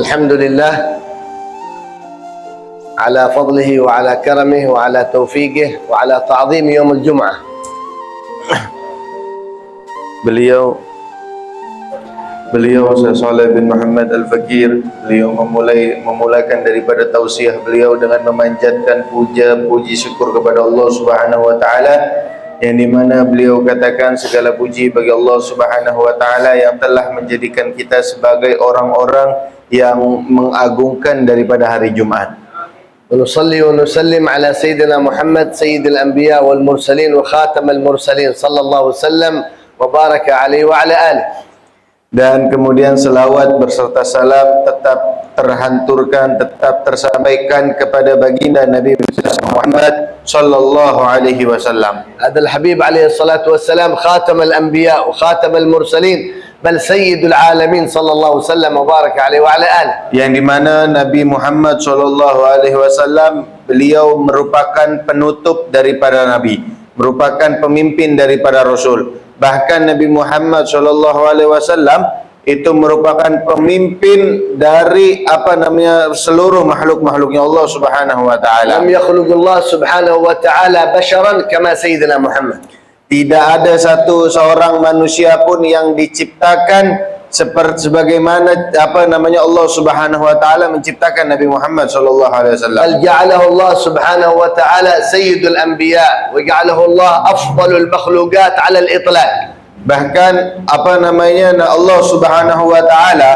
الحمد لله على فضله وعلى كرمه وعلى توفيقه وعلى تعظيم يوم الجمعة. Beliau Syekh Saleh bin Muhammad Al-Fakir, beliau memulakan daripada tausiah beliau dengan memanjatkan puji syukur kepada Allah Subhanahu wa taala, yang dimana beliau katakan segala puji bagi Allah Subhanahu wa taala yang telah menjadikan kita sebagai orang-orang yang mengagungkan daripada hari Jumat. ونصلي ونسلم على سيدنا محمد سيد الأنبياء والمرسلين وخاتم المرسلين صلى الله وسلم وبارك عليه وعلى آله. Dan kemudian selawat berserta salam tetap terhanturkan, tetap tersampaikan kepada baginda Nabi Muhammad sallallahu alaihi wasallam. هذا الحبيب عليه الصلاة والسلام خاتم الأنبياء وخاتم المرسلين بل سيد العالمين صلى الله وسلم وبارك عليه وعلى آله. Yang dimana Nabi Muhammad sallallahu alaihi wasallam beliau merupakan penutup daripada Nabi, merupakan pemimpin daripada Rasul. Bahkan Nabi Muhammad sallallahu alaihi wasallam itu merupakan pemimpin dari seluruh makhluk-makhluknya Allah Subhanahu wa taala. لم يخلق الله سبحانه وتعالى بشرا كما سيدنا محمد. Tidak ada seorang manusia pun yang diciptakan sebagaimana Allah Subhanahu wa taala menciptakan Nabi Muhammad sallallahu alaihi wasallam. بل جعله الله سبحانه وتعالى سيد الأنبياء وجعله الله أفضل المخلوقات على الإطلاق. Bahkan Allah Subhanahu wa taala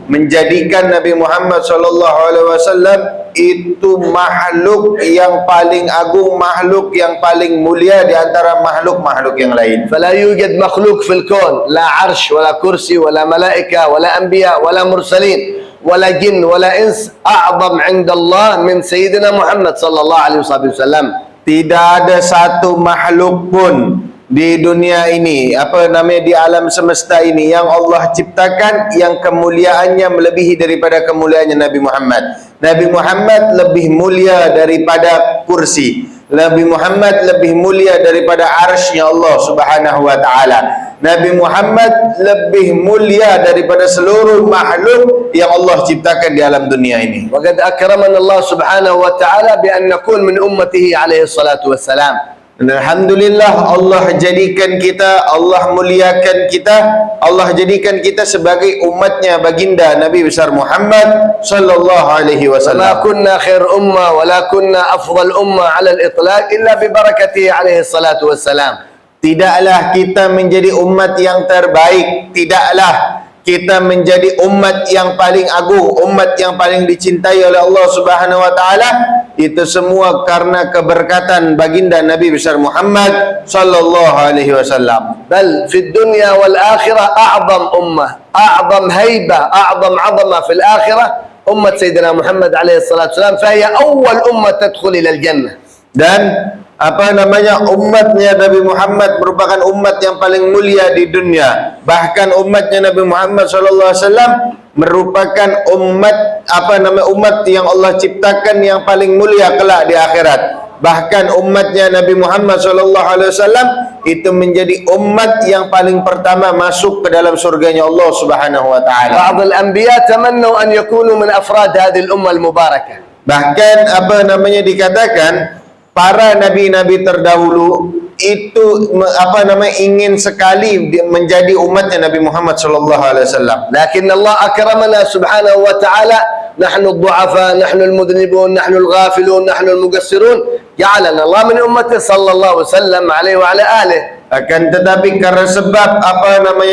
menjadikan Nabi Muhammad sallallahu alaihi wasallam itu makhluk yang paling agung, makhluk yang paling mulia di antara makhluk-makhluk yang lain. فلا يوجد مخلوق في الكون لا عرش ولا كرسي ولا ملائكة ولا أنبياء ولا مرسلين ولا جن ولا إنس أعظم عند الله من سيدنا محمد صلى الله عليه وسلم. Tidak ada satu makhluk pun di dunia ini, di alam semesta ini yang Allah ciptakan yang kemuliaannya melebihi daripada kemuliaannya Nabi Muhammad. Nabi Muhammad lebih mulia daripada kursi. Nabi Muhammad lebih mulia daripada arsy-Nya Allah Subhanahu wa taala. Nabi Muhammad lebih mulia daripada seluruh makhluk yang Allah ciptakan di alam dunia ini. وقد أكرمنا الله سبحانه وتعالى بأن نكون من أمته عليه الصلاة والسلام. Dan alhamdulillah Allah jadikan kita, Allah muliakan kita, Allah jadikan kita sebagai umatnya baginda Nabi besar Muhammad sallallahu alaihi wasallam. ما كنا خير أمة ولا كنا أفضل أمة على الإطلاق إلا ببركته عليه الصلاة والسلام. Tidaklah kita menjadi umat yang terbaik, tidaklah kita menjadi umat yang paling agung, umat yang paling dicintai oleh Allah Subhanahu wa taala, itu semua karena keberkatan baginda Nabi besar Muhammad sallallahu alaihi wasallam. بل في الدنيا والآخرة أعظم أمة أعظم هيبة أعظم عظمة في الآخرة أمة سيدنا محمد عليه الصلاة والسلام، فهي أول أمة تدخل إلى الجنة. Dan umatnya Nabi Muhammad merupakan umat yang paling mulia di dunia. Bahkan umatnya Nabi Muhammad sallallahu alaihi wasallam merupakan umat yang Allah ciptakan yang paling mulia kelak di akhirat. Bahkan umatnya Nabi Muhammad sallallahu alaihi wasallam itu menjadi umat yang paling pertama masuk ke dalam surganya Allah Subhanahu wa taala. بعض الأنبياء تمنوا أن يكونوا من أفراد هذه الأمة المباركة. Bahkan dikatakan para nabi-nabi terdahulu itu ingin sekali menjadi umatnya Nabi Muhammad sallallahu alaihi wasallam. لكن الله أكرمنا سبحانه وتعالى، نحن الضعفاء، نحن المذنبون، نحن الغافلون، نحن المقصرون، جعلنا الله من أمته صلى الله وسلم عليه وعلى آله. Akan tetapi karena sebab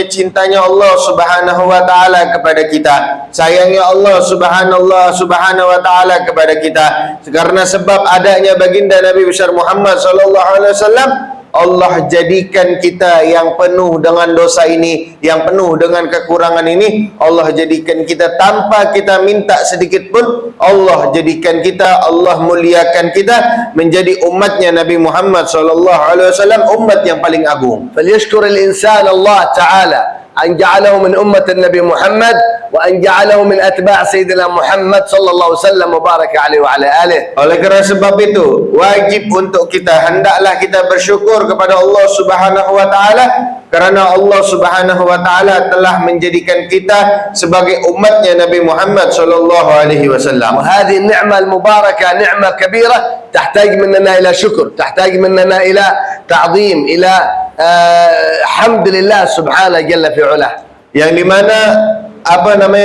cintanya Allah Subhanahu wa taala kepada kita, sayangnya Allah Subhanahu wa taala kepada kita, karena sebab adanya baginda Nabi besar Muhammad sallallahu alaihi wasallam, Allah jadikan kita yang penuh dengan dosa ini, yang penuh dengan kekurangan ini, Allah jadikan kita tanpa kita minta sedikit pun, Allah jadikan kita, Allah muliakan kita menjadi umatnya Nabi Muhammad sallallahu alaihi wasallam, umat yang paling agung. فليشكر الإنسان الله تعالى أن جعله من أمة النبي محمد وأن جعله من أتباع سيدنا محمد صلى الله عليه وسلم وبارك عليه وعلى آله. Oleh kerana sebab itu, wajib untuk kita, hendaklah kita bersyukur kepada Allah Subhanahu wa taala kerana Allah Subhanahu wa taala telah menjadikan kita sebagai umatnya Nabi Muhammad sallallahu alaihi wasallam. وهذه النعمة المباركة نعمة كبيرة تحتاج مننا إلى شكر، تحتاج مننا إلى تعظيم، إلى حمد لله سبحانه جل في علاه. Yang dimana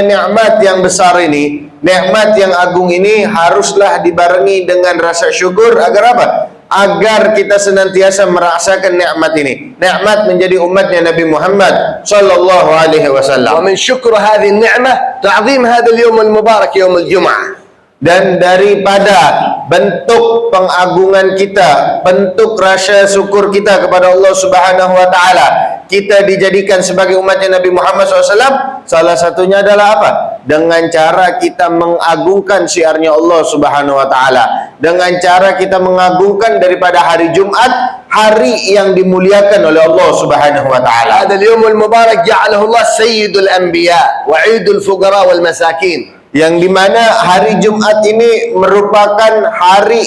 nikmat yang besar ini, nikmat yang agung ini haruslah dibarengi dengan rasa syukur agar apa? Agar kita senantiasa merasakan nikmat ini. Nikmat menjadi umatnya Nabi Muhammad sallallahu alaihi wasallam. ومن شكر هذه النعمة تعظيم هذا اليوم المبارك يوم الجمعة. Dan daripada bentuk pengagungan kita, bentuk rasa syukur kita kepada Allah Subhanahu wa taala, kita dijadikan sebagai umatnya Nabi Muhammad SAW, salah satunya adalah apa? Dengan cara kita mengagungkan syiarnya Allah Subhanahu wa taala, dengan cara kita mengagungkan daripada hari Jumat, hari yang dimuliakan oleh Allah Subhanahu wa taala. هذا اليوم المبارك جعله الله سيد الأنبياء وعيد الفقراء والمساكين. Yang dimana hari Jumat ini merupakan hari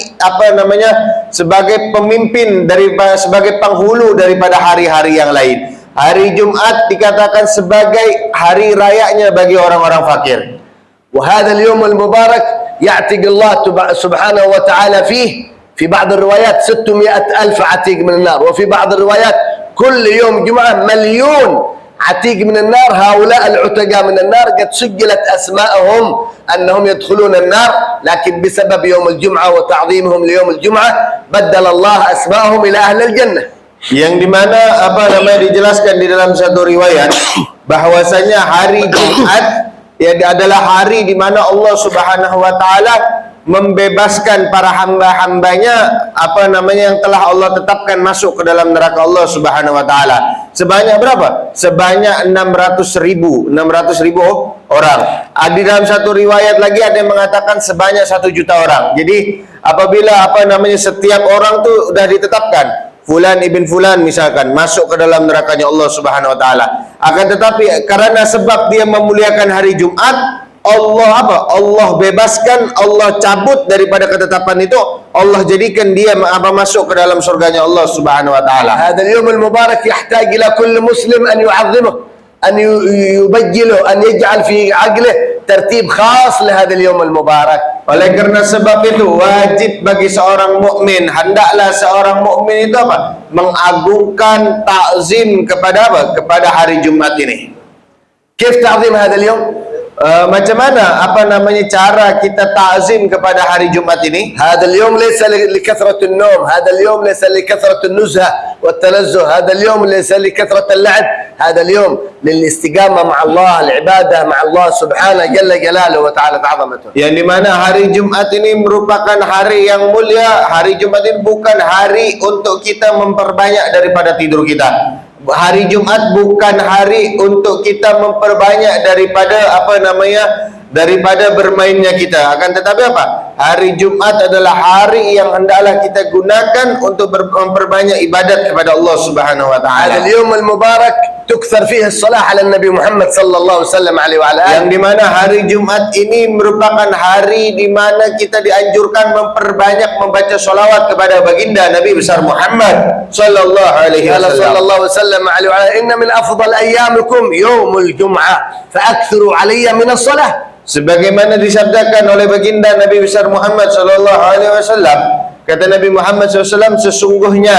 sebagai pemimpin sebagai penghulu daripada hari-hari yang lain. Hari Jumat dikatakan sebagai hari rayanya bagi orang-orang fakir. وهذا اليوم المبارك يعتق الله سبحانه وتعالى فيه في بعض الروايات 600,000 عتيق من النار، وفي بعض الروايات كل يوم جمعة 1,000,000 عتيق من النار. هؤلاء العتقاء من النار قد سجلت أسماءهم أنهم يدخلون النار، لكن بسبب يوم الجمعة وتعظيمهم ليوم الجمعة بدل الله أسماءهم إلى أهل الجنة. Yang dimana dijelaskan di dalam satu riwayat bahwasanya hari Jumat adalah hari di mana Allah Subhanahu wa taala membebaskan para hamba-hambanya yang telah Allah tetapkan masuk ke dalam neraka Allah Subhanahu wa taala. Sebanyak berapa? Sebanyak 600,000 orang. Di dalam satu riwayat lagi ada yang mengatakan sebanyak 1 juta orang. Jadi apabila setiap orang tu sudah ditetapkan Fulan ibn Fulan misalkan masuk ke dalam nerakanya Allah Subhanahu wa taala. Akan tetapi karena sebab dia memuliakan hari Jumat, Allah bebaskan, Allah cabut daripada ketetapan itu, Allah jadikan dia masuk ke dalam surganya Allah Subhanahu wa taala. هذا اليوم المبارك يحتاج إلى كل مسلم أن يعظمه، أن يبجله، أن يجعل في عقله ترتيب خاص لهذا اليوم المبارك. Oleh karena sebab itu wajib bagi seorang mukmin, hendaklah seorang mukmin itu mengagungkan takzim kepada kepada hari Jumat ini. كيف تعظيم هذا اليوم؟ Macam mana cara kita takzim kepada hari Jumat ini? هذا اليوم ليس لكثرة النوم، هذا اليوم ليس لكثرة النزهة والتنزه، هذا اليوم ليس لكثرة اللعب، هذا اليوم للاستقامة مع الله، العبادة مع الله سبحانه جل جلاله وتعالى عظمته. Yang dimana hari Jumat ini merupakan hari yang mulia. Hari Jumat ini bukan hari untuk kita memperbanyak daripada tidur kita. Hari Jumat bukan hari untuk kita memperbanyak daripada daripada bermainnya kita. Akan tetapi hari Jumat adalah hari yang hendaklah kita gunakan untuk memperbanyak ibadat kepada Allah Subhanahu wa taala. هذا اليوم المبارك تكثر فيه الصلاة على النبي محمد صلى الله عليه وسلم عليه وعلى آله. Yang dimana hari Jumat ini merupakan hari di mana kita dianjurkan memperbanyak membaca salawat kepada baginda Nabi besar Muhammad sallallahu alaihi wasallam. صلى الله وسلم عليه وعلى آله. إن من أفضل أيامكم يوم الجمعة فأكثروا علي من الصلاة. Sebagaimana disabdakan oleh baginda Nabi besar Muhammad sallallahu alaihi wasallam, kata Nabi Muhammad SAW, sesungguhnya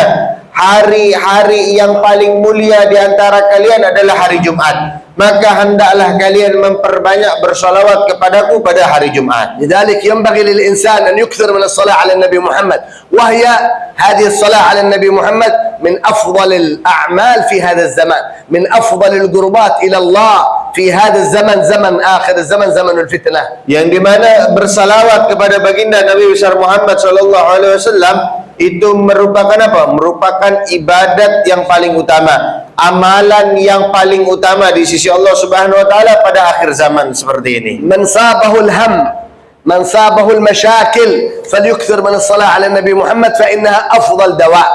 hari-hari yang paling mulia di antara kalian adalah hari Jumat. Maka hendaklah kalian memperbanyak bersalawat kepadaku pada hari Jumat. لذلك ينبغي للإنسان أن يكثر من الصلاة على النبي محمد، وهي هذه الصلاة على النبي محمد من أفضل الأعمال في هذا الزمان، من أفضل القربات إلى الله في هذا الزمن، زمن آخر الزمن، زمن الفتنة. Yang dimana bersalawat kepada baginda Nabi besar Muhammad sallallahu alaihi wasallam itu merupakan merupakan ibadat yang paling utama, amalan yang paling utama di sisi Allah Subhanahu wa taala pada akhir zaman seperti ini. من صابه الهم، من صابه المشاكل فليكثر من الصلاة على النبي محمد فإنها أفضل دواء.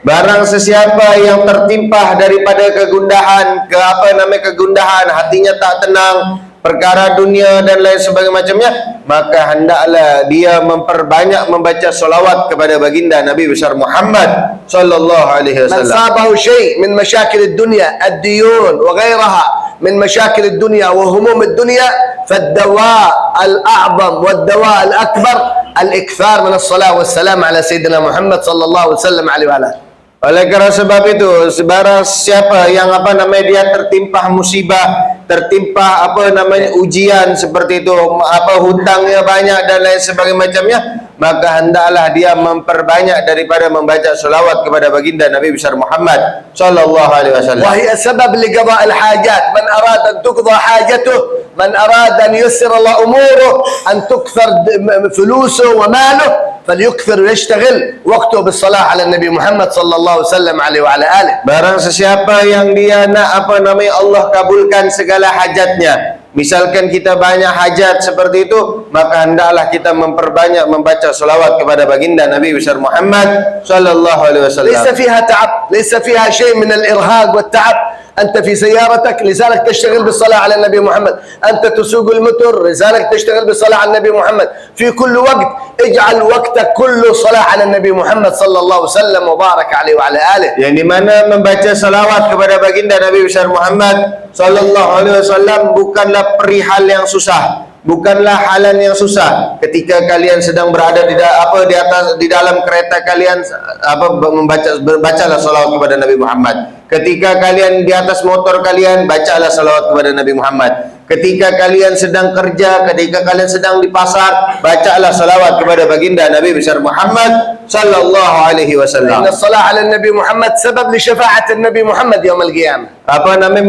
Barang sesiapa yang tertimpa daripada kegundahan, kegundahan, hatinya tak tenang, perkara dunia dan lain sebagainya macamnya, maka hendaklah dia memperbanyak membaca salawat kepada baginda Nabi besar Muhammad sallallahu alaihi من wasallam. صابه شيء من مشاكل الدنيا الديون وغيرها من مشاكل الدنيا وهموم الدنيا فالدواء الأعظم والدواء الأكبر الإكثار من الصلاة والسلام على سيدنا محمد صلى الله عليه وسلم عليه وعلى آله. Oleh kerana sebab itu, sebarang siapa yang dia tertimpa musibah, tertimpa ujian seperti itu, hutangnya banyak dan lain sebagainya macamnya, maka hendaklah dia memperbanyak daripada membaca selawat kepada baginda Nabi besar Muhammad sallallahu alaihi wasallam. وهي سبب لقضاء الحاجات. من أراد أن تقضى حاجته، من أراد أن ييسر الله أموره، أن تكثر فلوسه وماله، فليكثر ويشتغل وقته بالصلاة على النبي محمد صلى الله عليه وسلم عليه وعلى آله. Barang sesiapa yang dia nak Allah kabulkan segala hajatnya. Misalkan kita banyak hajat seperti itu, maka hendaklah kita memperbanyak membaca salawat kepada baginda Nabi besar Muhammad sallallahu alaihi wasallam. ليس فيها تعب، ليس فيها شيء من الإرهاق والتعب. أنت في سيارتك لسانك تشتغل بالصلاة على النبي محمد، أنت تسوق المتر لسانك تشتغل بالصلاة على النبي محمد. في كل وقت اجعل وقتك كله صلاة على النبي محمد صلى الله عليه وسلم وبارك عليه وعلى آله. Yang di mana membaca salawat kepada baginda Nabi besar Muhammad sallallahu alaihi wasallam bukanlah perihal yang susah, bukanlah halan yang susah. Ketika kalian sedang berada di dalam kereta kalian, bacalah salawat kepada Nabi Muhammad. Ketika kalian di atas motor kalian, bacalah salawat kepada Nabi Muhammad. Ketika kalian sedang kerja, ketika kalian sedang di pasar, bacalah salawat kepada baginda Nabi besar Muhammad sallallahu alaihi wasallam. إن الصلاة على النبي محمد سبب لشفاعة النبي محمد يوم القيامة.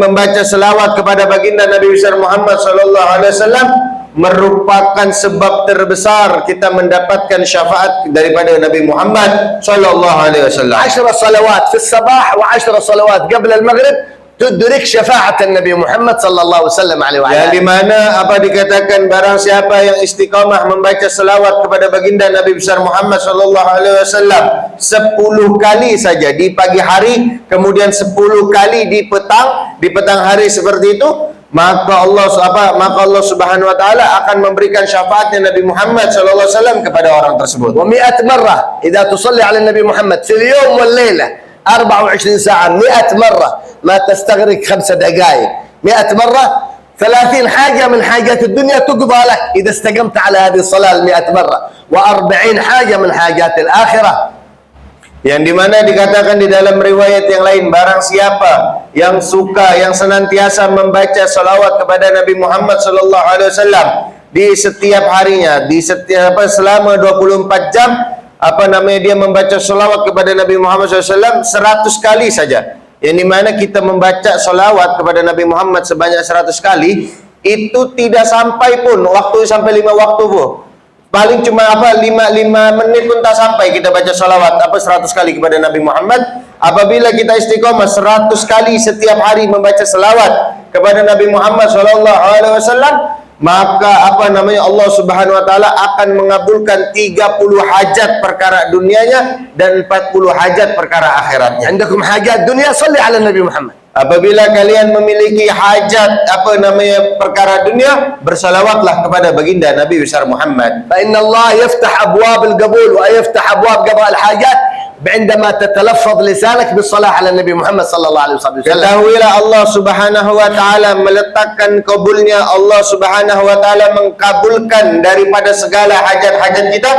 Membaca selawat kepada baginda Nabi besar Muhammad sallallahu alaihi wasallam merupakan sebab terbesar kita mendapatkan syafaat daripada Nabi Muhammad sallallahu alaihi wasallam. 10 صلوات في الصباح و10 صلوات قبل المغرب تدرك شفاعة النبي محمد صلى الله عليه وسلم عليه وعلى Yang آله. di mana dikatakan barang siapa yang istiqamah membaca selawat kepada baginda Nabi besar Muhammad sallallahu alaihi wasallam 10 kali saja di pagi hari, kemudian 10 kali di petang hari seperti itu, maka Allah Subhanahu wa taala akan memberikan syafaatnya Nabi Muhammad sallallahu alaihi wasallam kepada orang tersebut. و100 مرة إذا تصلي على النبي محمد في اليوم والليلة 24 ساعة 100 مرة، ما تستغرق 5 دقائق. 100 مرة 30 حاجة من حاجات الدنيا تقضى لك إذا استقمت على هذه الصلاة 100 مرة، و40 حاجة من حاجات الآخرة. Yang dimana dikatakan di dalam riwayat yang lain, barang siapa yang suka, yang senantiasa membaca salawat kepada Nabi Muhammad sallallahu alaihi wasallam di setiap harinya, selama 24 jam, dia membaca salawat kepada Nabi Muhammad SAW 100 kali saja. Yang dimana kita membaca salawat kepada Nabi Muhammad sebanyak 100 kali, itu tidak sampai pun waktu, sampai 5 waktu pun. Paling cuma 5 menit pun tak sampai kita baca salawat 100 kali kepada Nabi Muhammad. Apabila kita istiqamah 100 kali setiap hari membaca salawat kepada Nabi Muhammad SAW, maka Allah Subhanahu wa taala akan mengabulkan 30 hajat perkara dunianya dan 40 hajat perkara akhiratnya. عندكم حاجات دنيا صلي على النبي محمد. Apabila kalian memiliki hajat perkara dunia, bersalawatlah kepada baginda Nabi besar Muhammad. فإن الله يفتح أبواب القبول ويفتح أبواب قضاء الحاجات عندما تتلفظ لسانك بالصلاة على النبي محمد صلى الله عليه وسلم. Ketahuilah Allah Subhanahu wa taala meletakkan kabulnya, Allah Subhanahu wa taala mengkabulkan daripada segala hajat-hajat kita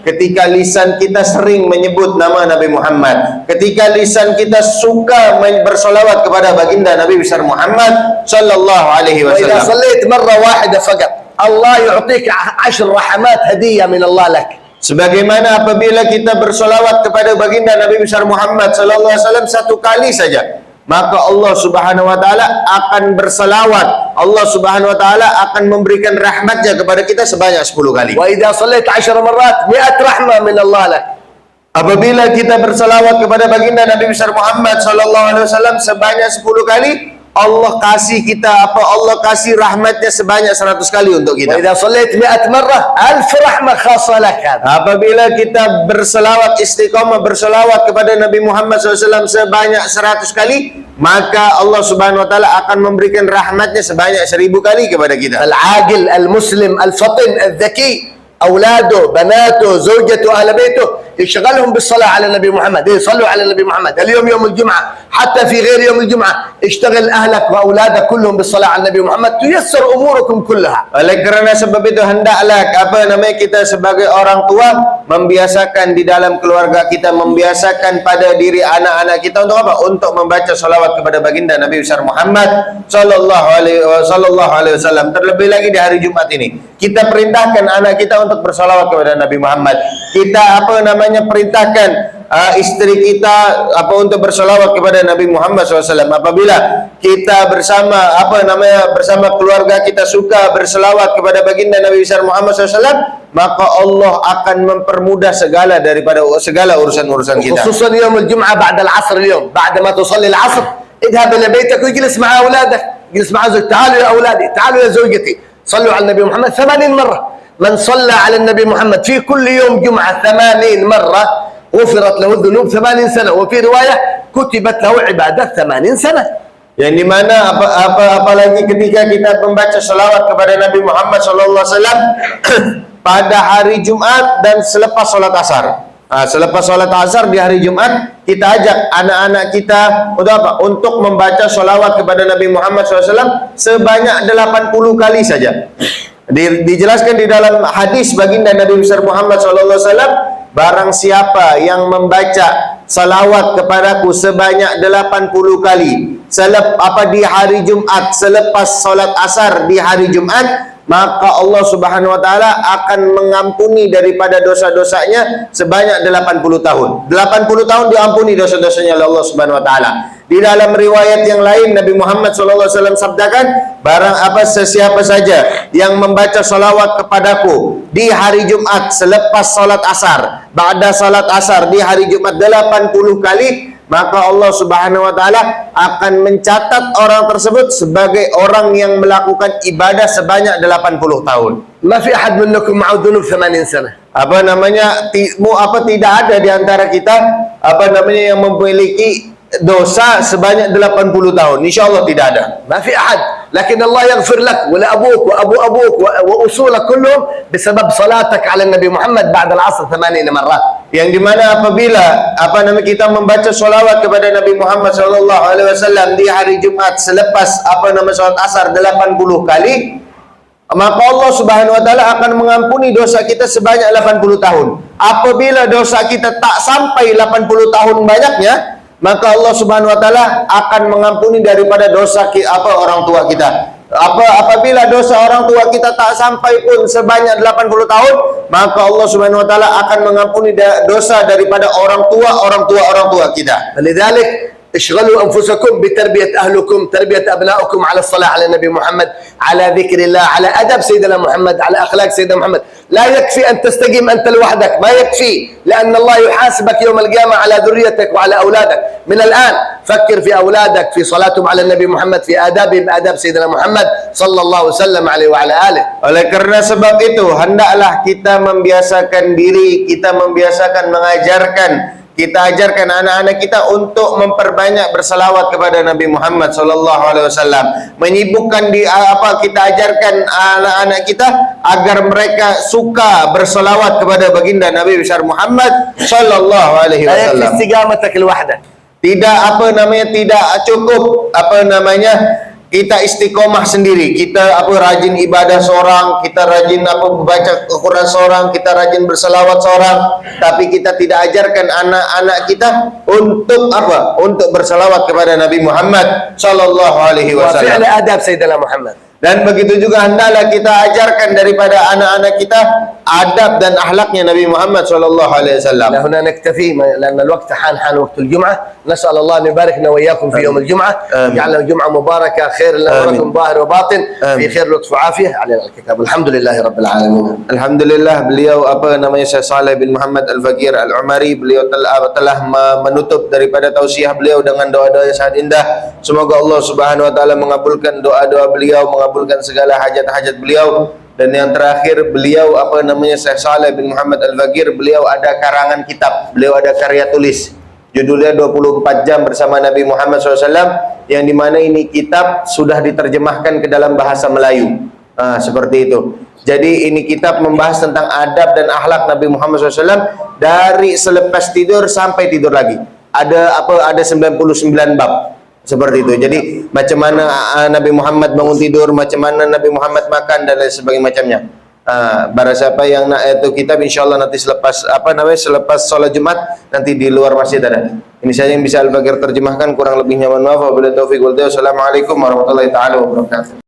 ketika lisan kita sering menyebut nama Nabi Muhammad, ketika lisan kita suka bersolawat kepada baginda Nabi besar Muhammad sallallahu alaihi وإذا wasallam. صليت مرة واحدة فقط الله يعطيك 10 رحمات هدية من الله لك. Sebagaimana apabila kita bersolawat kepada baginda Nabi besar Muhammad sallallahu alaihi wasallam 1 kali saja, maka Allah Subhanahu wa taala akan bersalawat, Allah Subhanahu wa taala akan memberikan rahmatnya kepada kita sebanyak 10 kali. وإذا صليت 10 مرات 100 رحمة من الله لك. Apabila kita bersalawat kepada baginda Nabi besar Muhammad sallallahu alaihi wasallam sebanyak 10 kali, Allah kasih kita apa? Allah kasih rahmatnya sebanyak 100 kali untuk kita. وإذا صليت 100 مرة 1000 رحمة خاصة لك هذا. Apabila kita berselawat istiqamah berselawat kepada Nabi Muhammad SAW sebanyak 100 kali, maka Allah Subhanahu wa taala akan memberikan rahmatnya sebanyak 1000 kali kepada kita. العاقل المسلم الفطن الذكي أولاده بناته زوجته أهل بيته يشغلهم بالصلاة على النبي محمد. يصلوا على النبي محمد اليوم يوم الجمعة، حتى في غير يوم الجمعة اشتغل أهلك وأولادك كلهم بالصلاة على النبي محمد تيسر أموركم كلها. Oleh kerana sebab itu hendaklah kita sebagai orang tua membiasakan di dalam keluarga kita, membiasakan pada diri anak-anak kita untuk apa? Untuk membaca salawat kepada baginda Nabi besar Muhammad sallallahu alaihi wasallam. Terlebih lagi di hari Jumat ini, kita perintahkan anak kita untuk bersalawat kepada Nabi Muhammad. Kita perintahkan istri kita untuk bersalawat kepada Nabi Muhammad SAW. Apabila kita bersama bersama keluarga kita suka bersalawat kepada baginda Nabi besar Muhammad SAW, maka Allah akan mempermudah segala urusan-urusan kita. خصوصا يوم الجمعة بعد العصر اليوم، بعد ما تصلي العصر اذهب إلى بيتك واجلس مع أولادك، اجلس مع زوجتك. تعالوا يا أولادي، تعالوا يا زوجتي، صلوا على النبي محمد 80 مرة. من صلى على النبي محمد في كل يوم جمعة 80 مرة غفرت له الذنوب 80 سنة، وفي رواية كتبت له عبادات 80 سنة. Yang dimana apalagi ketika kita membaca salawat kepada Nabi Muhammad SAW pada hari Jumat dan selepas sholat asar. Selepas sholat asar di hari Jumat, kita ajak anak-anak kita untuk apa? Untuk membaca salawat kepada Nabi Muhammad SAW sebanyak 80 kali saja. Dijelaskan di dalam hadis baginda Nabi besar Muhammad SAW, barang siapa yang membaca salawat kepadaku sebanyak 80 kali di hari Jumat selepas salat asar di hari Jumat, maka Allah Subhanahu wa taala akan mengampuni daripada dosa-dosanya sebanyak 80 tahun. 80 tahun diampuni dosa-dosanya oleh Allah Subhanahu wa taala. Di dalam riwayat yang lain Nabi Muhammad SAW sabdakan, barang sesiapa saja yang membaca salawat kepadaku di hari Jumat selepas salat asar, ba'da salat asar di hari Jumat 80 kali, maka Allah Subhanahu wa taala akan mencatat orang tersebut sebagai orang yang melakukan ibadah sebanyak 80 tahun. ما في أحد منكم معه ذنوب 80 سنة. Tidak ada di antara kita yang memiliki dosa sebanyak 80 tahun. Insyaallah tidak ada. ما في أحد، لكن الله يغفر لك ولأبوك وأبو أبوك وأصولك كلهم بسبب صلاتك على النبي محمد بعد العصر 80 مرات. Yang dimana apabila kita membaca salawat kepada Nabi Muhammad SAW di hari Jumat selepas salat asar 80 kali, maka Allah Subhanahu wa taala akan mengampuni dosa kita sebanyak 80 tahun. Apabila dosa kita tak sampai 80 tahun banyaknya, maka Allah Subhanahu wa taala akan mengampuni daripada dosa orang tua kita. Apabila dosa orang tua kita tak sampai pun sebanyak 80 tahun, maka Allah Subhanahu wa taala akan mengampuni dosa daripada orang tua kita. فلذلك اشغلوا أنفسكم بتربية أهلكم، تربية أبنائكم على الصلاة على النبي محمد، على ذكر الله، على أدب سيدنا محمد، على أخلاق سيدنا محمد. لا يكفي أن تستقيم أنت لوحدك، ما يكفي، لأن الله يحاسبك يوم القيامة على ذريتك وعلى أولادك. من الآن فكر في أولادك، في صلاتهم على النبي محمد، في آدابهم بآداب سيدنا محمد صلى الله وسلم عليه وعلى آله. Oleh karena sebab itu, hendaklah kita membiasakan diri, kita membiasakan kita ajarkan anak-anak kita untuk memperbanyak bersalawat kepada Nabi Muhammad SAW. Menyibukkan kita ajarkan anak-anak kita agar mereka suka bersalawat kepada baginda Nabi besar Muhammad SAW. استقامتك لوحدك. Tidak cukup kita istiqomah sendiri, kita rajin ibadah seorang, kita rajin baca Al-Quran seorang, kita rajin berselawat seorang, tapi kita tidak ajarkan anak-anak kita untuk untuk berselawat kepada Nabi Muhammad sallallahu alaihi wasallam. وفعل آداب سيدنا محمد. Dan begitu juga hendaklah kita ajarkan daripada anak-anak kita adab dan akhlaknya Nabi Muhammad sallallahu alaihi wasallam. هنا نكتفي لأن الوقت حان وقت الجمعة. نسأل الله أن يباركنا وإياكم في يوم الجمعة، يجعلنا جمعة مباركة خير لنا ولكم ظاهر وباطن في خير لطف وعافية علينا الكتاب. الحمد لله رب العالمين. Alhamdulillah, beliau Syekh Saleh bin Muhammad Al-Fakir Al-Umari, beliau telah menutup daripada tausiah beliau dengan doa-doa yang sangat indah. Semoga Allah Subhanahu wa taala mengabulkan doa-doa beliau, mengabulkan segala hajat-hajat beliau. Dan yang terakhir, beliau Syekh Saleh bin Muhammad Al-Fakir, beliau ada karangan kitab, beliau ada karya tulis. Judulnya 24 jam bersama Nabi Muhammad SAW, yang dimana ini kitab sudah diterjemahkan ke dalam bahasa Melayu. Seperti itu. Jadi ini kitab membahas tentang adab dan akhlak Nabi Muhammad SAW dari selepas tidur sampai tidur lagi. Ada 99 bab. Seperti itu. Jadi macam mana Nabi Muhammad bangun tidur, macam mana Nabi Muhammad makan dan lain sebagainya macamnya. Barang siapa yang nak itu kitab, insyaallah nanti selepas selepas solat Jumat nanti di luar masjid ada. Ini saja yang bisa Al-Fakir terjemahkan, kurang lebihnya mohon maaf. Wabillahi taufiq wal hidayah. Assalamualaikum warahmatullahi taala wabarakatuh.